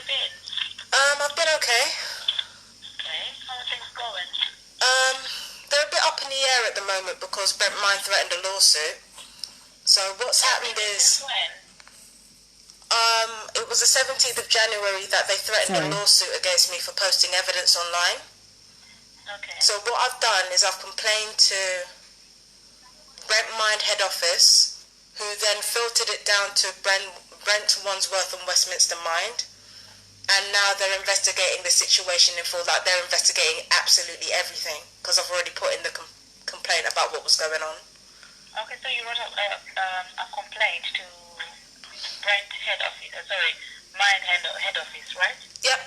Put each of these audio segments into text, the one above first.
been? I've been okay. Okay. How are things going? They're a bit up in the air at the moment because Brent threatened a lawsuit. So what's happened is, When? it was the 17th of January that they threatened a lawsuit against me for posting evidence online. Okay. So what I've done is I've complained to Brent head office, who then filtered it down to Brent Wandsworth and Westminster Mind. And now they're investigating the situation in full. Like, they're investigating absolutely everything because I've already put in the complaint about what was going on. Okay, so you wrote a complaint to Brent head office. Mind head office, right? Yep.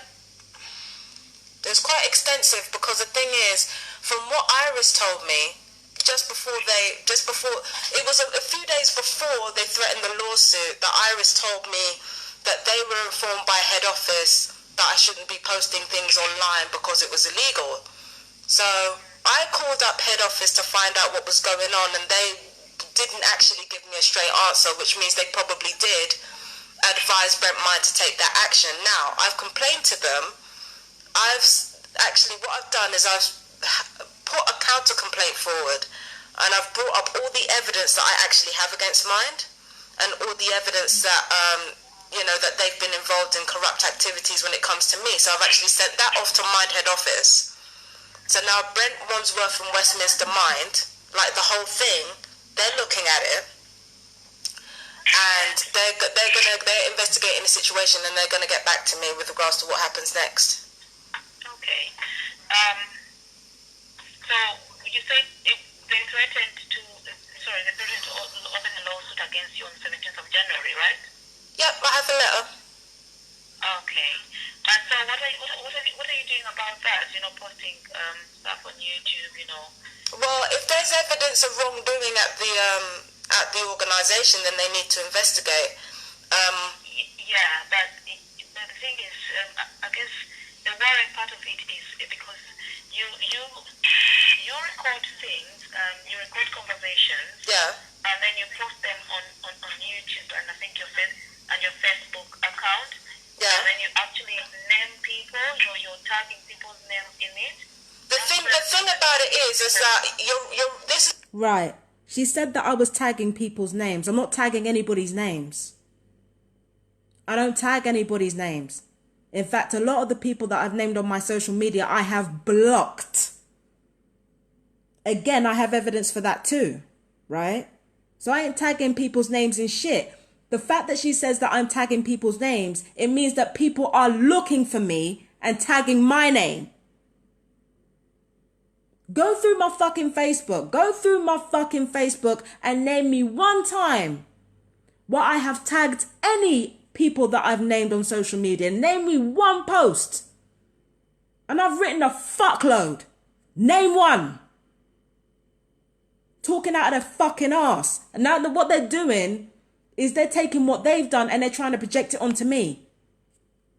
It was quite extensive because the thing is, from what Iris told me, it was a few days before they threatened the lawsuit, that Iris told me that they were informed by head office that I shouldn't be posting things online because it was illegal. So I called up head office to find out what was going on, and they didn't actually give me a straight answer, which means they probably did advise Brent to take that action. Now, I've complained to them. What I've done is I've put a counter complaint forward, and I've brought up all the evidence that I actually have against Mind, and all the evidence that that they've been involved in corrupt activities when it comes to me. So I've actually sent that off to Mind head office. So now Brent Wandsworth from Westminster Mind, like the whole thing, they're looking at it, and they're investigating the situation, and they're gonna get back to me with regards to what happens next. Okay. So you said they threatened to open a lawsuit against you on the 17th of January, right? Yep, I have a letter. Okay. And so what are you doing about that? Posting stuff on YouTube, Well, if there's evidence of wrongdoing at the organisation, then they need to investigate. Yeah, but the thing is, I guess the worrying part of it is because you record things, you record conversations, Yeah. and then you post them on YouTube and I think your Facebook account. Yeah. And then you actually name people, you're tagging people's names in it. The thing about it is that this is right. She said that I was tagging people's names. I'm not tagging anybody's names. I don't tag anybody's names. In fact, a lot of the people that I've named on my social media, I have blocked. Again, I have evidence for that too, right? So I ain't tagging people's names in shit. The fact that she says that I'm tagging people's names, it means that people are looking for me and tagging my name. Go through my fucking Facebook. Go through my fucking Facebook and name me one time where I have tagged any people that I've named on social media. Name me one post. And I've written a fuckload. Name one. Talking out of their fucking ass. And now what they're doing is they're taking what they've done and they're trying to project it onto me.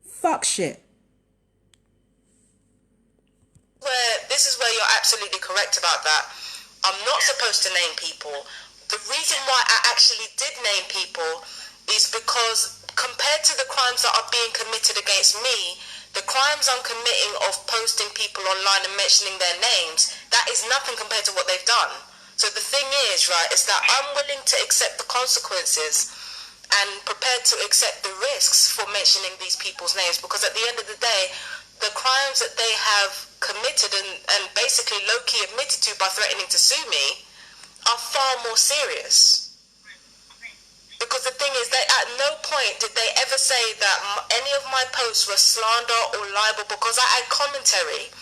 Fuck shit. This is where you're absolutely correct about that. I'm not supposed to name people. The reason why I actually did name people is because compared to the crimes that are being committed against me, the crimes I'm committing of posting people online and mentioning their names, that is nothing compared to what they've done. So the thing is, right, is that I'm willing to accept the consequences and prepared to accept the risks for mentioning these people's names, because at the end of the day, the crimes that they have committed and basically low-key admitted to by threatening to sue me are far more serious. Because the thing is that at no point did they ever say that any of my posts were slander or libel, because I add commentary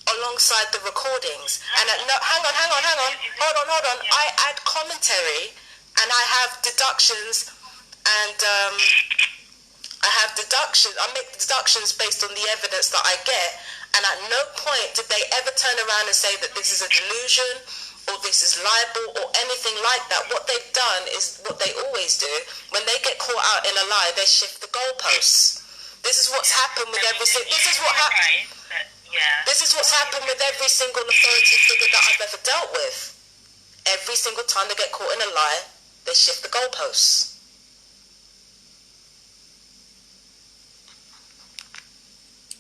alongside the recordings. And hang on, hold on. I add commentary and I have deductions, and I make deductions based on the evidence that I get, and at no point did they ever turn around and say that this is a delusion or this is libel or anything like that. What they've done is what they always do. When they get caught out in a lie, they shift the goalposts. This is what's happened with every single. This is what's happened with every single authority figure that I've ever dealt with. Every single time they get caught in a lie, they shift the goalposts.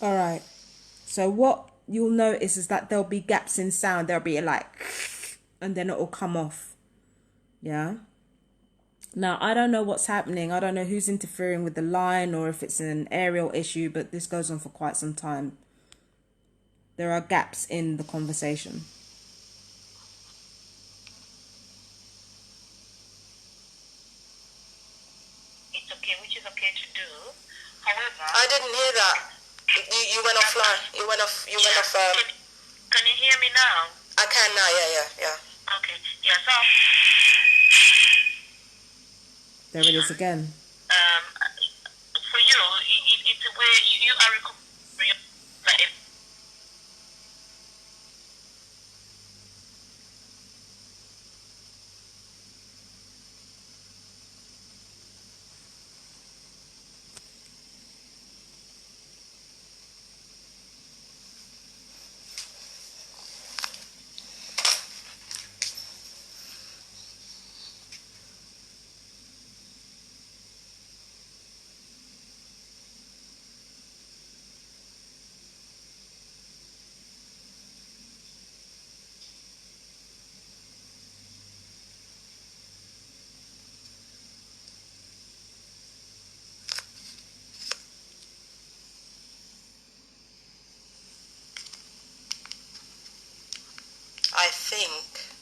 All right. So what you'll notice is that there'll be gaps in sound. There'll be like, and then it'll come off. Yeah. Now, I don't know what's happening. I don't know who's interfering with the line or if it's an aerial issue, but this goes on for quite some time. There are gaps in the conversation. It's okay, which is okay to do. However, I didn't hear that. You went offline. You went off. Can you hear me now? I can now. Yeah. Okay. Yeah. So. There it is again. For you, it's a way you are recovering. I think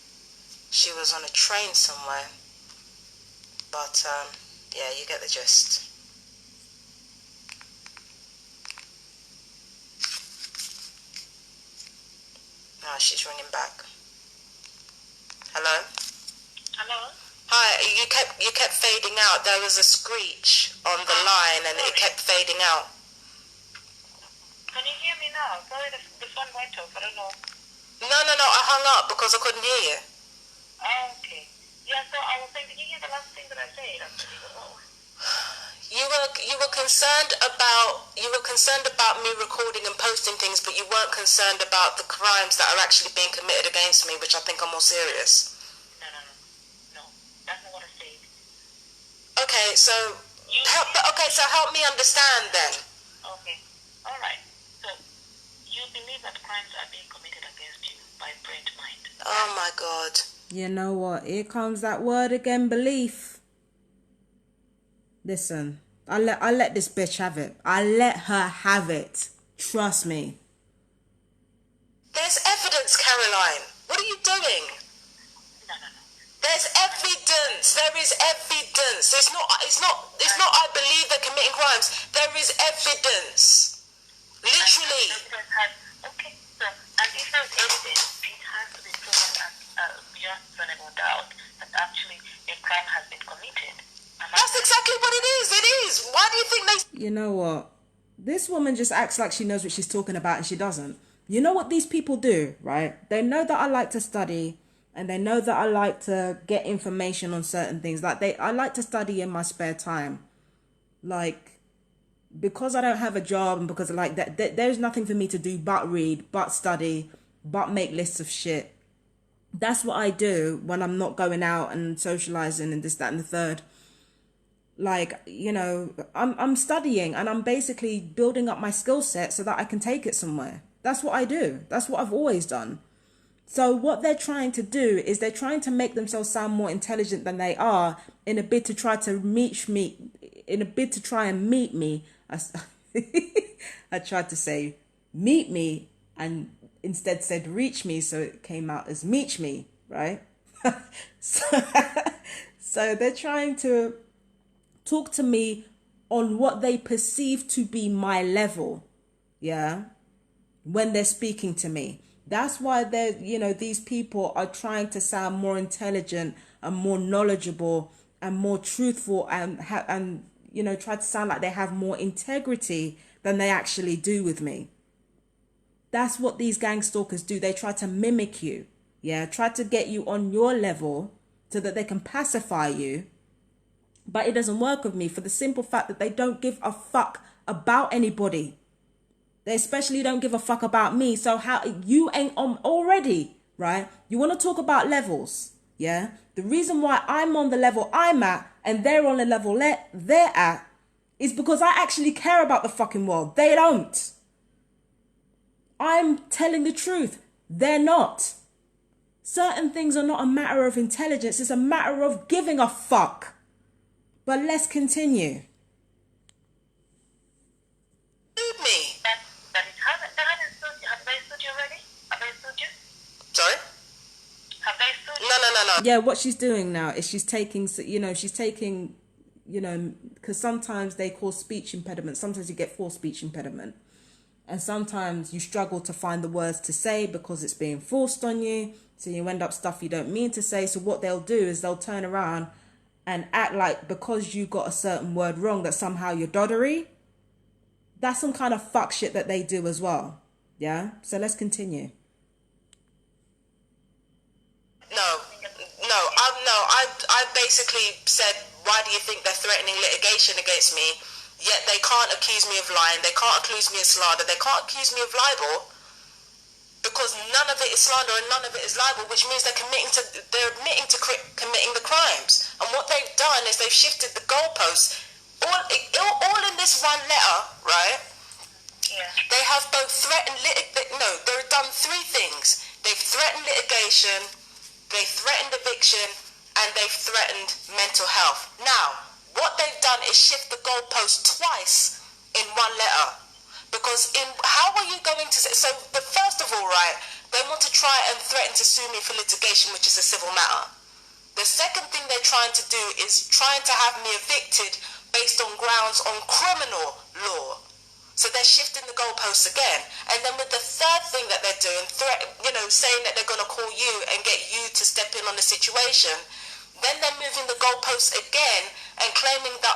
she was on a train somewhere. But, yeah, you get the gist. Now she's ringing back. Hello? Hello? Hi, you kept fading out. There was a screech on the line and it kept fading out. Can you hear me now? Sorry, the phone went off. I don't know. No, I hung up because I couldn't hear you. Oh, okay. Yeah, so I was saying, did you hear the last thing that I said? Actually? Oh. You were concerned about me recording and posting things, but you weren't concerned about the crimes that are actually being committed against me, which I think are more serious. No, that's not what I said. Okay, so help me understand then. Okay, all right. So you believe that crimes are being committed against you by Brent mind? Oh my God. You know what? Here comes that word again, belief. Listen, I let this bitch have it. I let her have it. Trust me. There's evidence, Caroline. What are you doing? No. There's evidence. There is evidence. It's not I believe they're committing crimes. There is evidence. Literally. Okay, so, and if there's evidence, it has to be proven beyond reasonable doubt that actually a crime has been committed. That's exactly what it is. It is. Why do you think they... You know what? This woman just acts like she knows what she's talking about and she doesn't. You know what these people do, right? They know that I like to study and they know that I like to get information on certain things. I like to study in my spare time. Like, because I don't have a job and because like that, there's nothing for me to do but read, but study, but make lists of shit. That's what I do when I'm not going out and socializing and this, that, and the third. Like, you know, I'm studying and I'm basically building up my skill set so that I can take it somewhere. That's what I do. That's what I've always done. So what they're trying to do is they're trying to make themselves sound more intelligent than they are in a bid to try to meet me. I tried to say meet me and instead said reach me, so it came out as meet me, right? So they're trying to talk to me on what they perceive to be my level, yeah, when they're speaking to me. That's why these people are trying to sound more intelligent and more knowledgeable and more truthful and try to sound like they have more integrity than they actually do with me. That's what these gang stalkers do. They try to mimic you, yeah, try to get you on your level so that they can pacify you. But it doesn't work with me for the simple fact that they don't give a fuck about anybody. They especially don't give a fuck about me. So how you ain't on already, right? You want to talk about levels, yeah? The reason why I'm on the level I'm at and they're on the level they're at is because I actually care about the fucking world. They don't. I'm telling the truth. They're not. Certain things are not a matter of intelligence. It's a matter of giving a fuck. But let's continue. Me. That it hasn't. Have they sued you already? Have they sued you? Sorry? Have they sued you? No. Yeah, what she's doing now is she's taking, because sometimes they cause speech impediment. Sometimes you get forced speech impediment. And sometimes you struggle to find the words to say because it's being forced on you. So you end up stuff you don't mean to say. So what they'll do is they'll turn around and act like because you got a certain word wrong that somehow you're doddery. That's some kind of fuck shit that they do as well. Yeah? So let's continue. I basically said, why do you think they're threatening litigation against me? Yet they can't accuse me of lying. They can't accuse me of slander. They can't accuse me of libel because none of it is slander and none of it is libel, which means they're admitting to committing the crimes. And what they've done is they've shifted the goalposts. All in this one letter, right? Yeah. They have both threatened they've done three things. They've threatened litigation, they've threatened eviction, and they've threatened mental health. Now, what they've done is shift the goalpost twice in one letter. Because how are you going to say, first of all, right, they want to try and threaten to sue me for litigation, which is a civil matter. The second thing they're trying to do is trying to have me evicted based on grounds on criminal law. So they're shifting the goalposts again. And then with the third thing that they're doing, saying that they're going to call you and get you to step in on the situation, then they're moving the goalposts again and claiming that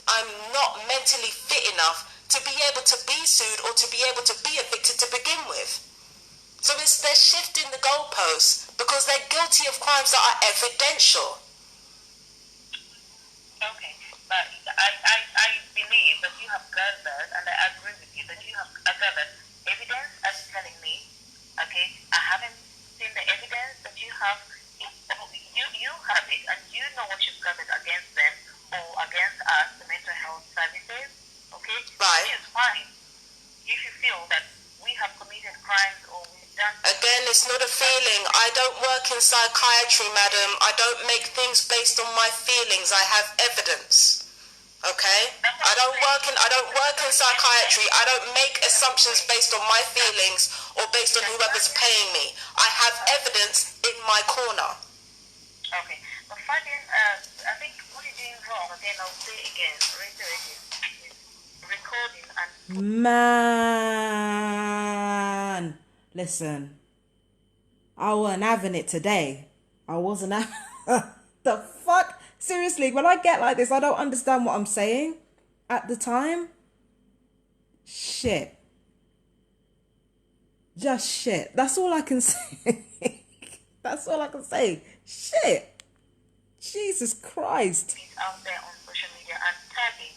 I'm not mentally fit enough to be able to be sued or to be able to be evicted to begin with. So they're shifting the goalposts because they're guilty of crimes that are evidential. Okay, but I believe that you have gathered, and I agree with you, that you have gathered evidence, as you're telling me. Okay, I haven't seen the evidence that you have. You have it, and you know what you've gathered against them or against us, the mental health services. Okay, right. It's fine if you feel that we have committed crimes or we've done. Again, it's not a feeling. I don't work in psychiatry, madam. I don't make things based on my feelings. I have evidence. Okay? I don't work in psychiatry. I don't make assumptions based on my feelings or based on whoever's paying me. I have evidence in my corner. Okay. But Fabian, I think what you're doing wrong, again, I'll say again, reiterate it, is recording and... Man, listen, I wasn't having it today. I wasn't having... The fuck? Seriously, when I get like this, I don't understand what I'm saying at the time. Shit. Just shit. That's all I can say. That's all I can say. Shit. Jesus Christ. out there on social media and tagging.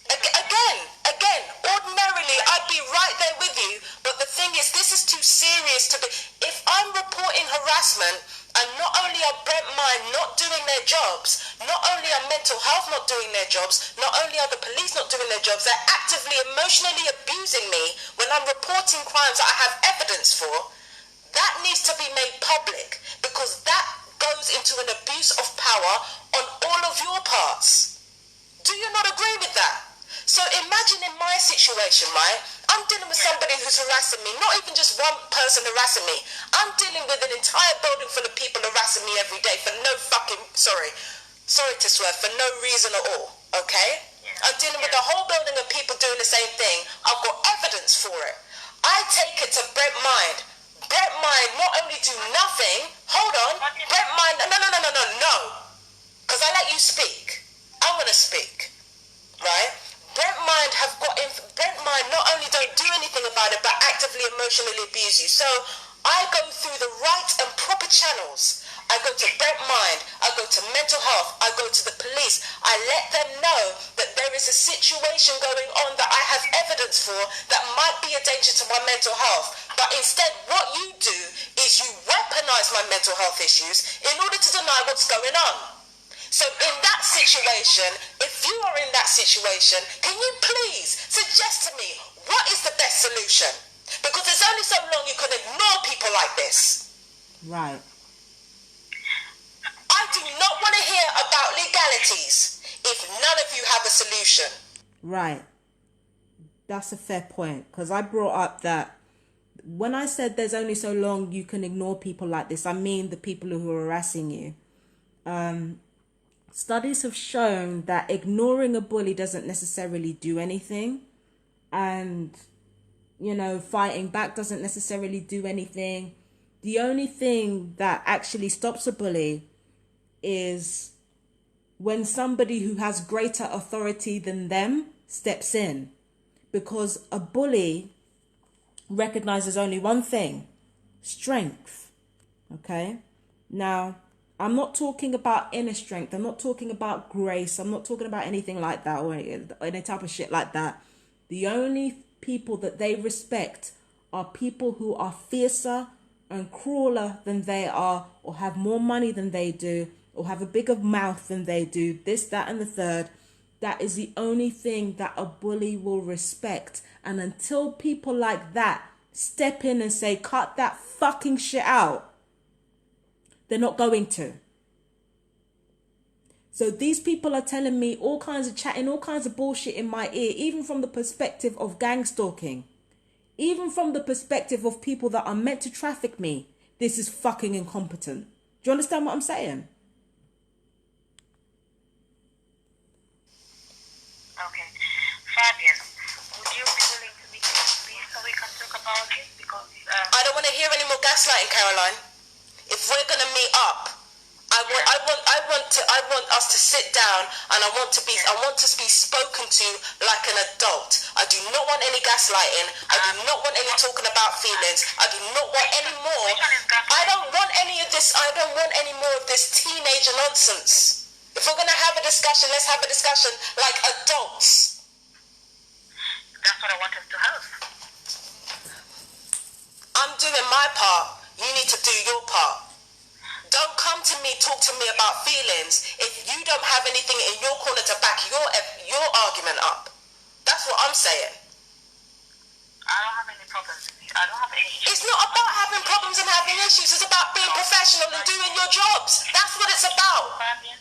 Again, ordinarily I'd be right there with you, but the thing is, this is too serious to be. If I'm reporting harassment, and not only are Brent Mine not doing their jobs, not only are mental health not doing their jobs, not only are the police not doing their jobs, they're actively emotionally abusing me when I'm reporting crimes that I have evidence for. That needs to be made public, because that goes into an abuse of power on all of your parts. Do you not agree with that? So imagine in my situation, right? I'm dealing with somebody who's harassing me, not even just one person harassing me. I'm dealing with an entire building full of people harassing me every day for no fucking, sorry to swear, for no reason at all, okay? I'm dealing with a whole building of people doing the same thing. I've got evidence for it. I take it to Brent Mind. Brent Mind not only do nothing, hold on, Brent Mind, no. Because I let you speak. I'm going to speak, right? Brent Mind not only don't do anything about it, but actively emotionally abuse you. So I go through the right and proper channels. I go to Brent Mind, I go to mental health, I go to the police. I let them know that there is a situation going on that I have evidence for that might be a danger to my mental health. But instead, what you do is you weaponize my mental health issues in order to deny what's going on. So in that situation, if you are in that situation, can you please suggest to me what is the best solution? Because there's only so long you can ignore people like this. Right. I do not want to hear about legalities if none of you have a solution. Right. That's a fair point, because I brought up that when I said there's only so long you can ignore people like this, I mean the people who are harassing you. Studies have shown that ignoring a bully doesn't necessarily do anything, and fighting back doesn't necessarily do anything. The only thing that actually stops a bully is when somebody who has greater authority than them steps in, because a bully recognizes only one thing: strength. Okay? Now, I'm not talking about inner strength. I'm not talking about grace. I'm not talking about anything like that or any type of shit like that. The only people that they respect are people who are fiercer and crueler than they are, or have more money than they do, or have a bigger mouth than they do, this, that, and the third. That is the only thing that a bully will respect. And until people like that step in and say, cut that fucking shit out, they're not going to. So these people are telling me all kinds of chatting, all kinds of bullshit in my ear, even from the perspective of gang stalking, even from the perspective of people that are meant to traffic me. This is fucking incompetent. Do you understand what I'm saying? Okay. Fabian, would you be willing to meet with me so we can talk about it? Because I don't want to hear any more gaslighting, Caroline. If we're gonna meet up, I want us to sit down, and I want to be spoken to like an adult. I do not want any gaslighting. I do not want any talking about feelings. I do not want any more. I don't want any of this. I don't want any more of this teenager nonsense. If we're gonna have a discussion, let's have a discussion like adults. That's what I want us to have. I'm doing my part. You need to do your part. Don't come to me, talk to me about feelings if you don't have anything in your corner to back your argument up. That's what I'm saying. I don't have any problems with you. I don't have any issues. It's not about having problems and having issues. It's about being professional and doing your jobs. That's what it's about. Fabian.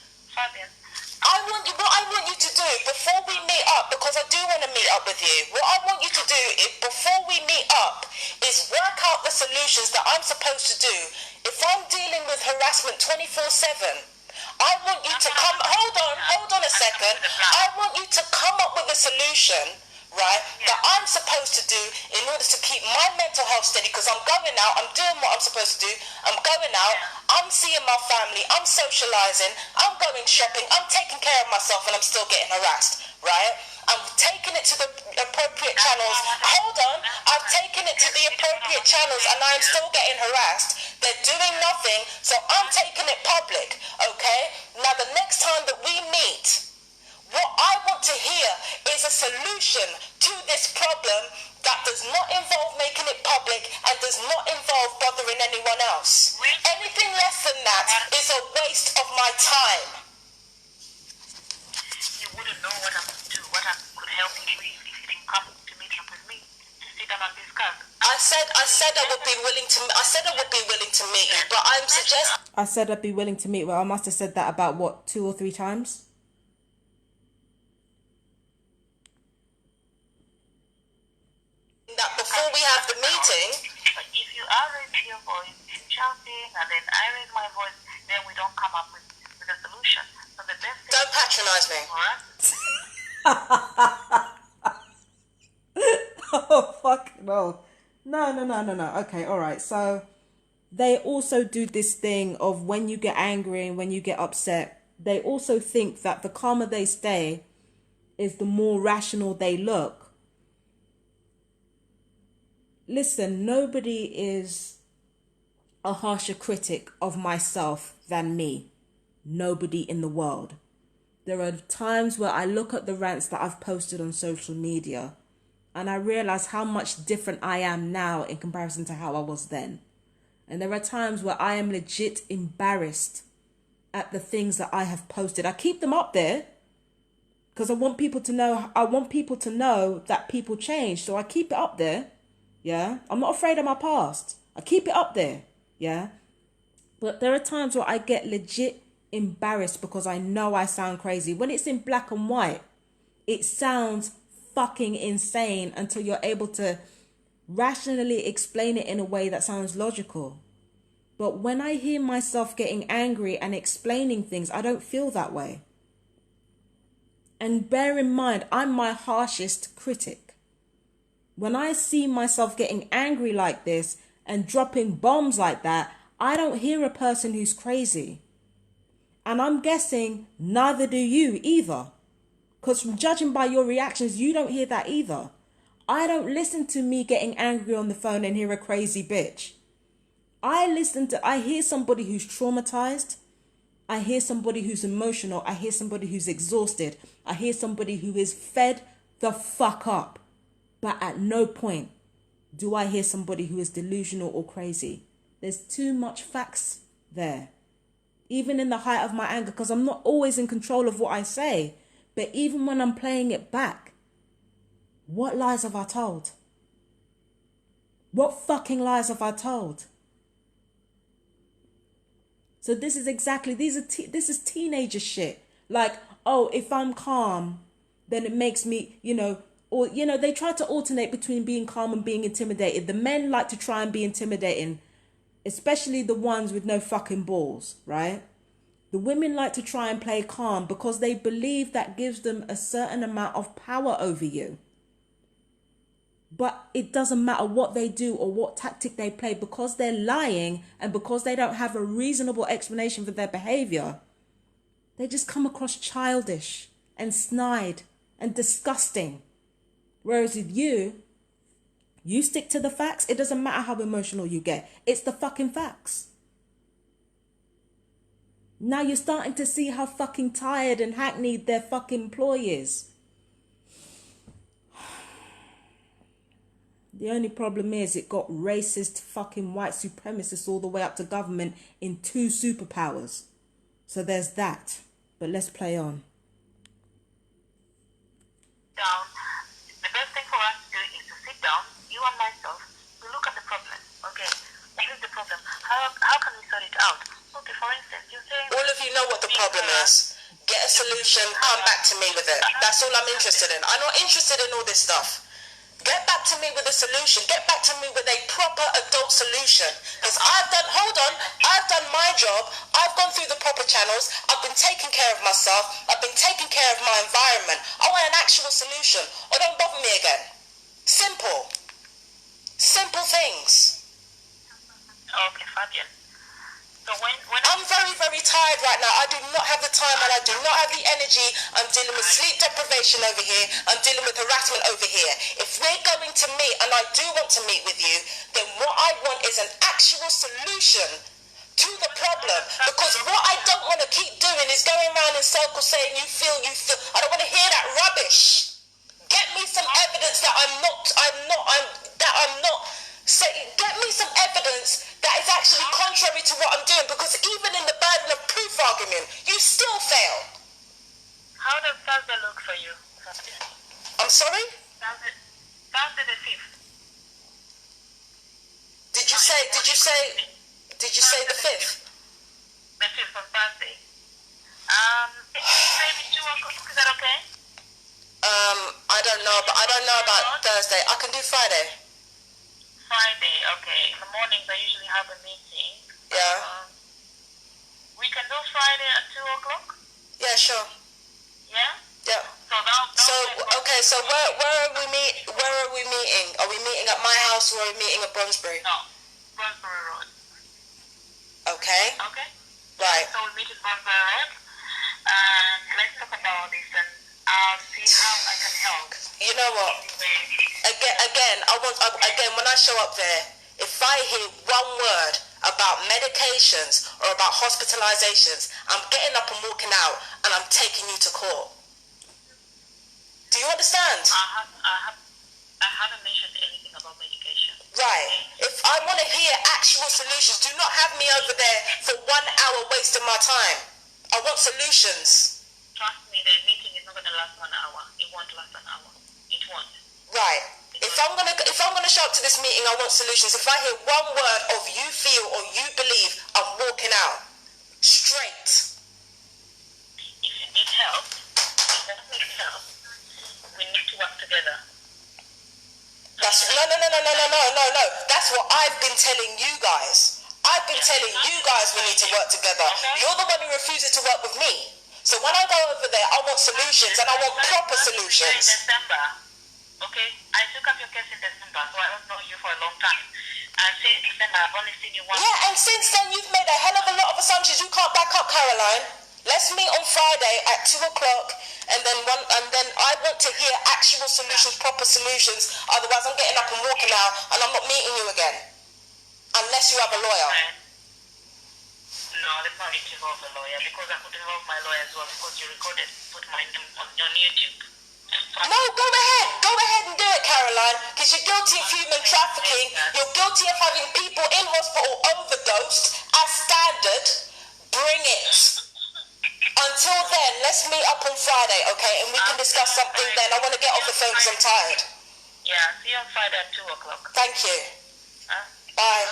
What I want you to do before we meet up, because I do want to meet up with you, what I want you to do before we meet up is work out the solutions that I'm supposed to do. If I'm dealing with harassment 24/7, I want you to come, hold on a second. I want you to come up with a solution, right, that I'm supposed to do in order to keep my mental health steady, because I'm going out, I'm doing what I'm supposed to do, I'm going out, I'm seeing my family, I'm socializing, I'm going shopping, I'm taking care of myself, and I'm still getting harassed, right? I'm taking it to the appropriate channels. Hold on, I've taken it to the appropriate channels and I'm still getting harassed. They're doing nothing, so I'm taking it public, okay? Now the next time that we meet, what I want to hear is a solution to this problem that does not involve making it public and does not involve bothering anyone else. Anything less than that is a waste of my time. You wouldn't know what I could do, what I could help you with if you didn't come to meet up with me to sit down and discuss. I said I would be willing to meet you, but I'm suggesting. I said I'd be willing to meet. Well, I must have said that about, what, 2 or 3 times? That before we have the meeting. If you are raising your voice, shouting, and then I raise my voice, then we don't come up with a solution. So the best thing. Don't patronize me. Oh, fuck no. No. Okay, all right. So they also do this thing of when you get angry and when you get upset, they also think that the calmer they stay is the more rational they look. Listen, nobody is a harsher critic of myself than me. Nobody in the world. There are times where I look at the rants that I've posted on social media and I realize how much different I am now in comparison to how I was then. And there are times where I am legit embarrassed at the things that I have posted. I keep them up there because I want people to know that people change. So I keep it up there. Yeah, I'm not afraid of my past. I keep it up there. Yeah, but there are times where I get legit embarrassed because I know I sound crazy. When it's in black and white, it sounds fucking insane until you're able to rationally explain it in a way that sounds logical. But when I hear myself getting angry and explaining things, I don't feel that way. And bear in mind, I'm my harshest critic. When I see myself getting angry like this and dropping bombs like that, I don't hear a person who's crazy. And I'm guessing neither do you either. Because from judging by your reactions, you don't hear that either. I don't listen to me getting angry on the phone and hear a crazy bitch. I hear somebody who's traumatized. I hear somebody who's emotional. I hear somebody who's exhausted. I hear somebody who is fed the fuck up. But at no point do I hear somebody who is delusional or crazy. There's too much facts there. Even in the height of my anger, because I'm not always in control of what I say. But even when I'm playing it back, what lies have I told? What fucking lies have I told? So this is teenager shit. Like, oh, if I'm calm, then it makes me, or, they try to alternate between being calm and being intimidated. The men like to try and be intimidating, especially the ones with no fucking balls, right? The women like to try and play calm because they believe that gives them a certain amount of power over you. But it doesn't matter what they do or what tactic they play, because they're lying and because they don't have a reasonable explanation for their behavior. They just come across childish and snide and disgusting. Whereas with you stick to the facts. It doesn't matter how emotional you get. It's the fucking facts. Now you're starting to see how fucking tired and hackneyed their fucking ploy is. The only problem is it got racist fucking white supremacists all the way up to government in 2 superpowers. So there's that. But let's play on. Down. The best thing for us to do is to sit down, you and myself, to look at the problem. Okay, what is the problem? How can we sort it out? Okay, for instance, you say... All of you know what the problem is. Get a solution, come back to me with it. That's all I'm interested in. I'm not interested in all this stuff. Get back to me with a solution. Get back to me with a proper adult solution. Because I've done my job. I've gone through the proper channels. I've been taking care of myself. I've been taking care of my environment. I want an actual solution. Or don't bother me again. Simple. Simple things. Okay, Fabian. So when I'm very, very tired right now. I do not have the time and I do not have the energy. I'm dealing with sleep deprivation over here. I'm dealing with harassment over here. If we're going to meet, and I do want to meet with you, then what I want is an actual solution to the problem. Because what I don't want to keep doing is going around in circles saying you feel. I don't want to hear that rubbish. Get me some evidence that I'm not saying. Get me some evidence that is actually contrary to what I'm doing, because even in the burden of proof argument, you still fail. How does Thursday look for you, Fabian? I'm sorry? Thursday the 5th. Did you say the 5th? The 5th on Thursday. Maybe 2 o'clock, is that okay? I don't know about Thursday. I can do Friday. Friday, okay. In the mornings I usually have a meeting. Yeah. We can do Friday at 2 o'clock? Yeah, sure. Yeah? Yeah. So where are we meeting? Are we meeting at my house or are we meeting at Brunsbury? No, Brunsbury Road. Okay. Okay? Right. So we meet at Brunsbury Road and let's talk about this and I'll see how I can help. You know what? Again, when I show up there, if I hear one word about medications or about hospitalizations, I'm getting up and walking out and I'm taking you to court. Do you understand? I haven't mentioned anything about medication. Right. If I want to hear actual solutions, do not have me over there for 1 hour wasting my time. I want solutions. Trust me, the meeting is not going to last 1 hour. It won't last an hour. It won't. Right. If I'm gonna show up to this meeting, I want solutions. If I hear one word of you feel or you believe, I'm walking out. Straight. If you need help, we need to work together. That's no. That's what I've been telling you guys. I've been telling you guys we need to work together. You're the one who refuses to work with me. So when I go over there, I want solutions, and I want proper solutions. December, okay? I took up your case in December, so I don't know you for a long time. And since December, I've only seen you once. Yeah, and since then you've made a hell of a lot of assumptions you can't back up, Caroline. Let's meet on Friday at 2 o'clock, and then I want to hear actual solutions, proper solutions. Otherwise, I'm getting up and walking out, and I'm not meeting you again, unless you have a lawyer. No, there's no need to involve a lawyer, because I could involve my lawyer as well, because you recorded, put my name on YouTube. No, go ahead and do it, Caroline, because you're guilty of human trafficking. You're guilty of having people in hospital overdosed as standard. Bring it. Until then, let's meet up on Friday, okay? And we can discuss something then. I want to get off the phone because I'm tired. Yeah, see you on Friday at 2 o'clock. Thank you. Bye.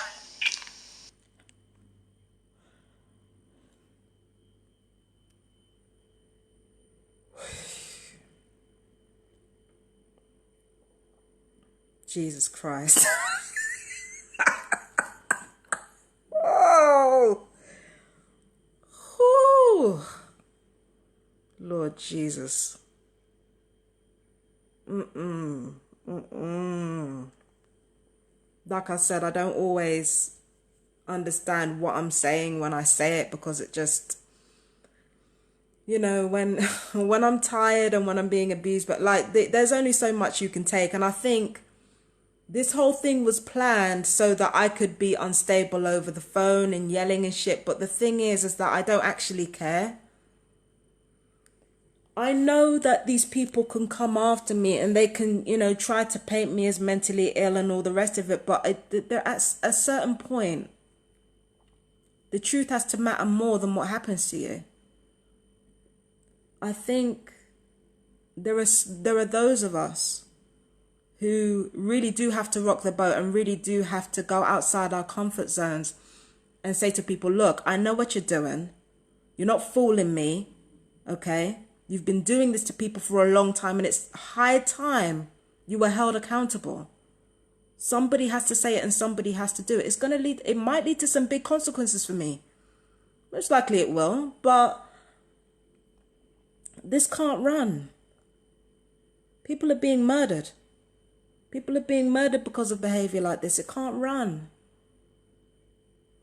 Jesus Christ. Oh. Whew. Lord Jesus. Like I said, I don't always understand what I'm saying when I say it, because it just, you know, when I'm tired and when I'm being abused, but like there's only so much you can take. And I think this whole thing was planned so that I could be unstable over the phone and yelling and shit. But the thing is that I don't actually care. I know that these people can come after me and they can, you know, try to paint me as mentally ill and all the rest of it. But they're at a certain point, the truth has to matter more than what happens to you. I think there are those of us who really do have to rock the boat and really do have to go outside our comfort zones and say to people, look, I know what you're doing. You're not fooling me, okay? You've been doing this to people for a long time, and it's high time you were held accountable. Somebody has to say it and somebody has to do it. It might lead to some big consequences for me. Most likely it will, but this can't run. People are being murdered. People are being murdered because of behavior like this. It can't run.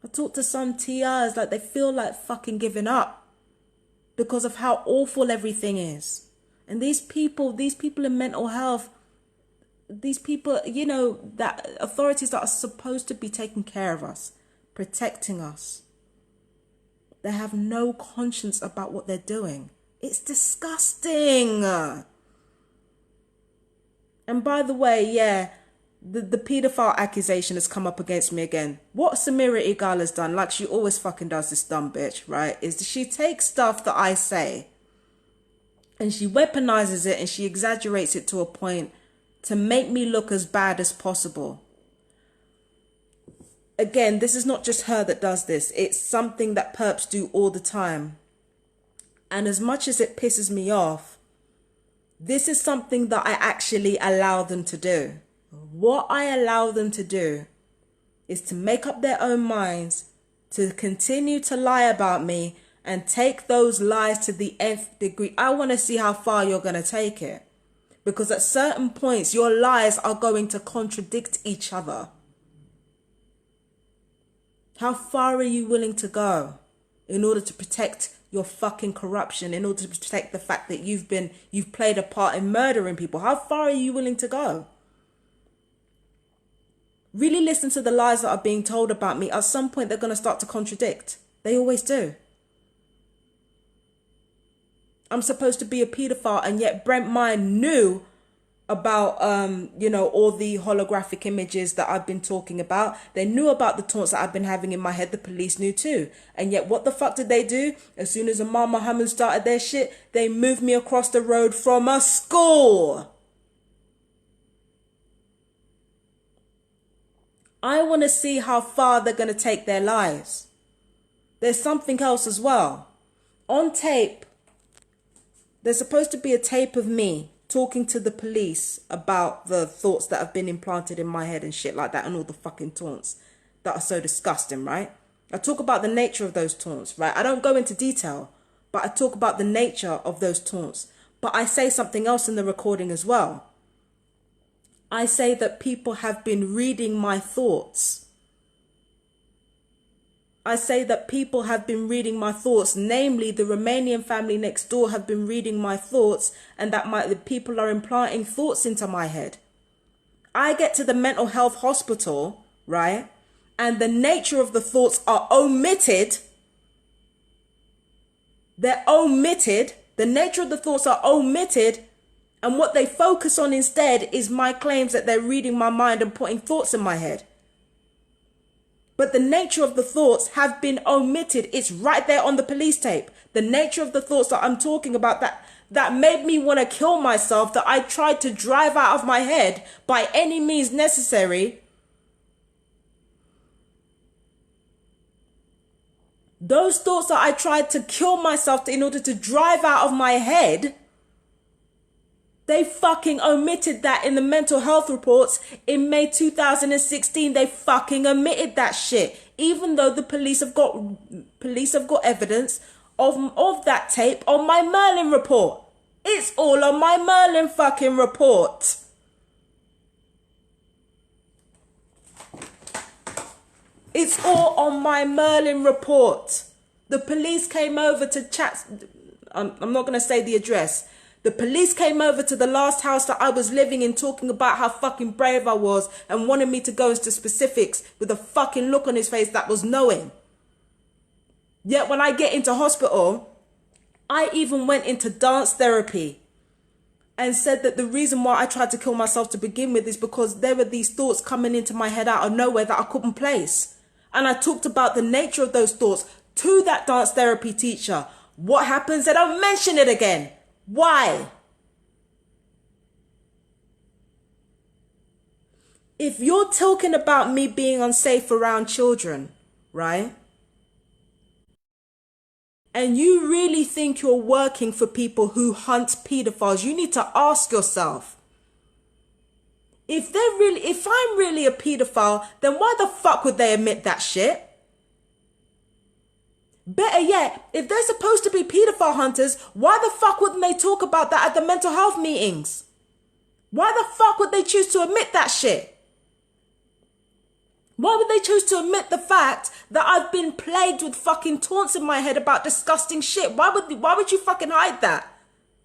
I talk to some TRs like they feel like fucking giving up because of how awful everything is. And these people in mental health, these people, you know, that authorities that are supposed to be taking care of us, protecting us, they have no conscience about what they're doing. It's disgusting. And by the way, yeah, the paedophile accusation has come up against me again. What Samira Eigaal has done, like she always fucking does, this dumb bitch, right, is she takes stuff that I say and she weaponizes it and she exaggerates it to a point to make me look as bad as possible. Again, this is not just her that does this. It's something that perps do all the time. And as much as it pisses me off, this is something that I actually allow them to do. What I allow them to do is to make up their own minds, to continue to lie about me and take those lies to the nth degree. I want to see how far you're going to take it. Because at certain points, your lies are going to contradict each other. How far are you willing to go in order to protect your fucking corruption, in order to protect the fact that you've played a part in murdering people? How far are you willing to go? Really listen to the lies that are being told about me. At some point, they're going to start to contradict. They always do. I'm supposed to be a paedophile, and yet Brent Mine knew about, you know, all the holographic images that I've been talking about. They knew about the taunts that I've been having in my head. The police knew too. And yet what the fuck did they do? As soon as Amal Mohammed started their shit, they moved me across the road from a school. I want to see how far they're going to take their lies. There's something else as well. On tape, there's supposed to be a tape of me talking to the police about the thoughts that have been implanted in my head and shit like that, and all the fucking taunts that are so disgusting, right? I talk about the nature of those taunts, right? I don't go into detail, but I talk about the nature of those taunts. But I say something else in the recording as well. I say that people have been reading my thoughts. I say that people have been reading my thoughts, namely the Romanian family next door have been reading my thoughts, and that the people are implanting thoughts into my head. I get to the mental health hospital, right? And the nature of the thoughts are omitted. They're omitted. The nature of the thoughts are omitted. And what they focus on instead is my claims that they're reading my mind and putting thoughts in my head. But the nature of the thoughts have been omitted. It's right there on the police tape. The nature of the thoughts that I'm talking about that made me want to kill myself, that I tried to drive out of my head by any means necessary. Those thoughts that I tried to kill myself in order to drive out of my head, they fucking omitted that in the mental health reports in May 2016. They fucking omitted that shit. Even though the police have got evidence of that tape on my Merlin report. It's all on my Merlin fucking report. It's all on my Merlin report. The police came over to chat. I'm not going to say the address. The police came over to the last house that I was living in, talking about how fucking brave I was and wanted me to go into specifics with a fucking look on his face that was knowing. Yet when I get into hospital, I even went into dance therapy and said that the reason why I tried to kill myself to begin with is because there were these thoughts coming into my head out of nowhere that I couldn't place. And I talked about the nature of those thoughts to that dance therapy teacher. What happens? They don't mention it again. Why? If you're talking about me being unsafe around children, right? And you really think you're working for people who hunt paedophiles, you need to ask yourself, if I'm really a paedophile, then why the fuck would they admit that shit? Better yet, if they're supposed to be paedophile hunters, why the fuck wouldn't they talk about that at the mental health meetings? Why the fuck would they choose to admit that shit? Why would they choose to admit the fact that I've been plagued with fucking taunts in my head about disgusting shit? Why would you fucking hide that?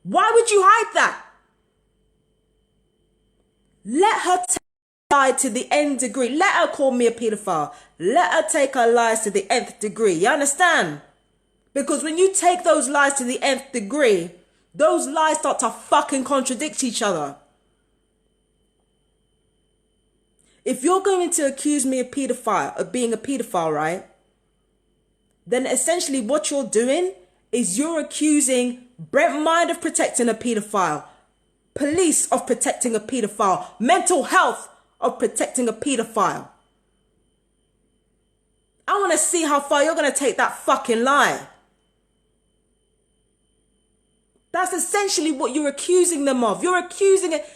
Why would you hide that? Let her take her lie to the nth degree. Let her call me a paedophile. Let her take her lies to the nth degree. You understand? Because when you take those lies to the nth degree, those lies start to fucking contradict each other. If you're going to accuse me of being a paedophile, right? Then essentially what you're doing is you're accusing Brent Mind of protecting a paedophile, police of protecting a paedophile, mental health of protecting a paedophile. I want to see how far you're going to take that fucking lie. That's essentially what you're accusing them of. You're accusing it.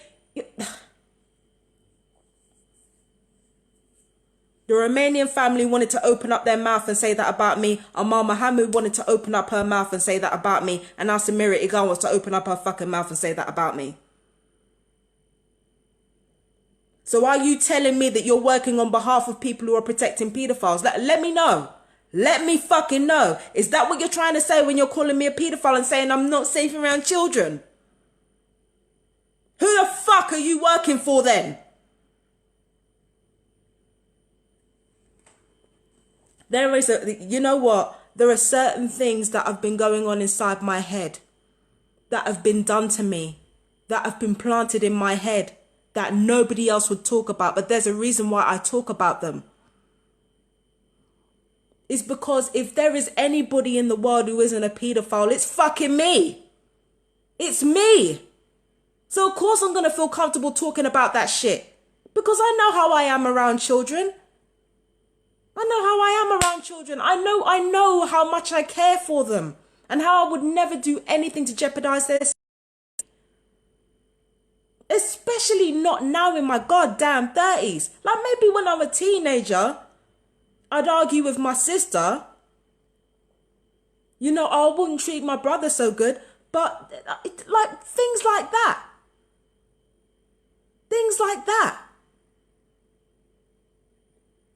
The Romanian family wanted to open up their mouth and say that about me. Amal Mohammed wanted to open up her mouth and say that about me. And now Samira Eigaal wants to open up her fucking mouth and say that about me. So are you telling me that you're working on behalf of people who are protecting paedophiles? Let me know. Let me fucking know. Is that what you're trying to say when you're calling me a paedophile and saying I'm not safe around children? Who the fuck are you working for then? You know what? There are certain things that have been going on inside my head that have been done to me, that have been planted in my head that nobody else would talk about. But there's a reason why I talk about them. It's because if there is anybody in the world who isn't a paedophile, it's fucking me. It's me. So of course I'm going to feel comfortable talking about that shit. Because I know how I am around children. I know how I am around children. I know how much I care for them and how I would never do anything to jeopardize their safety. Especially not now in my goddamn 30s. Like maybe when I'm a teenager, I'd argue with my sister. You know, I wouldn't treat my brother so good. But like things like that. Things like that.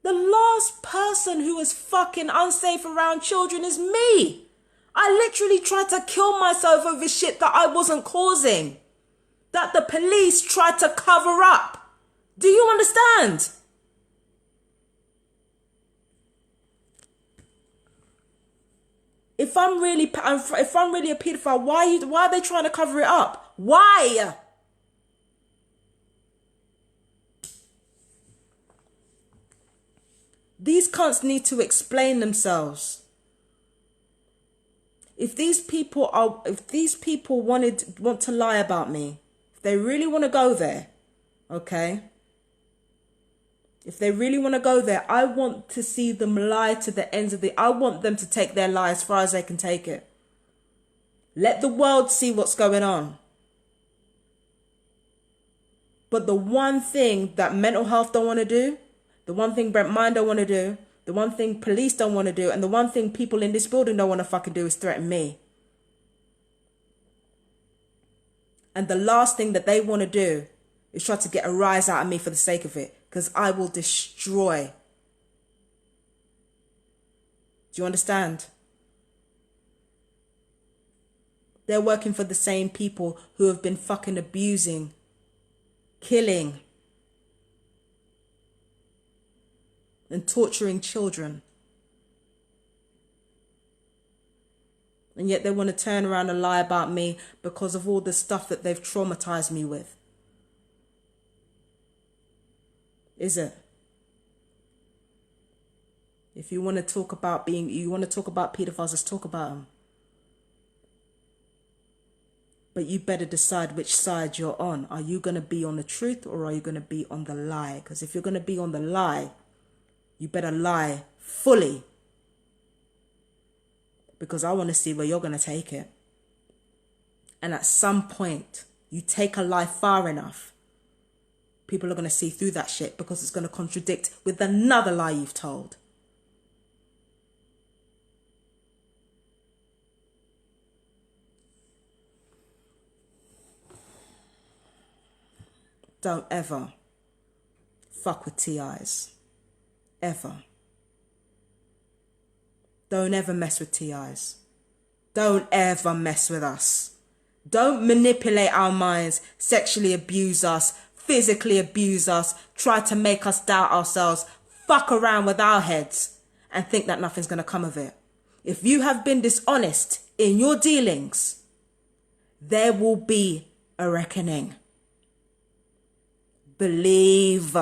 The last person who is fucking unsafe around children is me. I literally tried to kill myself over shit that I wasn't causing. That the police tried to cover up. Do you understand? If I'm really a paedophile, why are they trying to cover it up? Why? These cunts need to explain themselves. If these people want to lie about me, if they really want to go there, okay? If they really want to go there, I want to see them lie to the ends of I want them to take their lie as far as they can take it. Let the world see what's going on. But the one thing that mental health don't want to do, the one thing Brent Mind don't want to do, the one thing police don't want to do, and the one thing people in this building don't want to fucking do is threaten me. And the last thing that they want to do is try to get a rise out of me for the sake of it. Because I will destroy. Do you understand? They're working for the same people who have been fucking abusing, killing, and torturing children. And yet they want to turn around and lie about me because of all the stuff that they've traumatized me with. Is it? If you want to talk about pedophiles, let's talk about them. But you better decide which side you're on. Are you going to be on the truth or are you going to be on the lie? Because if you're going to be on the lie, you better lie fully. Because I want to see where you're going to take it. And at some point, you take a lie far enough, people are going to see through that shit because it's going to contradict with another lie you've told. Don't ever fuck with TIs. Ever. Don't ever mess with TIs. Don't ever mess with us. Don't manipulate our minds, sexually abuse us, physically abuse us, try to make us doubt ourselves, fuck around with our heads and think that nothing's going to come of it. If you have been dishonest in your dealings, there will be a reckoning. Believe.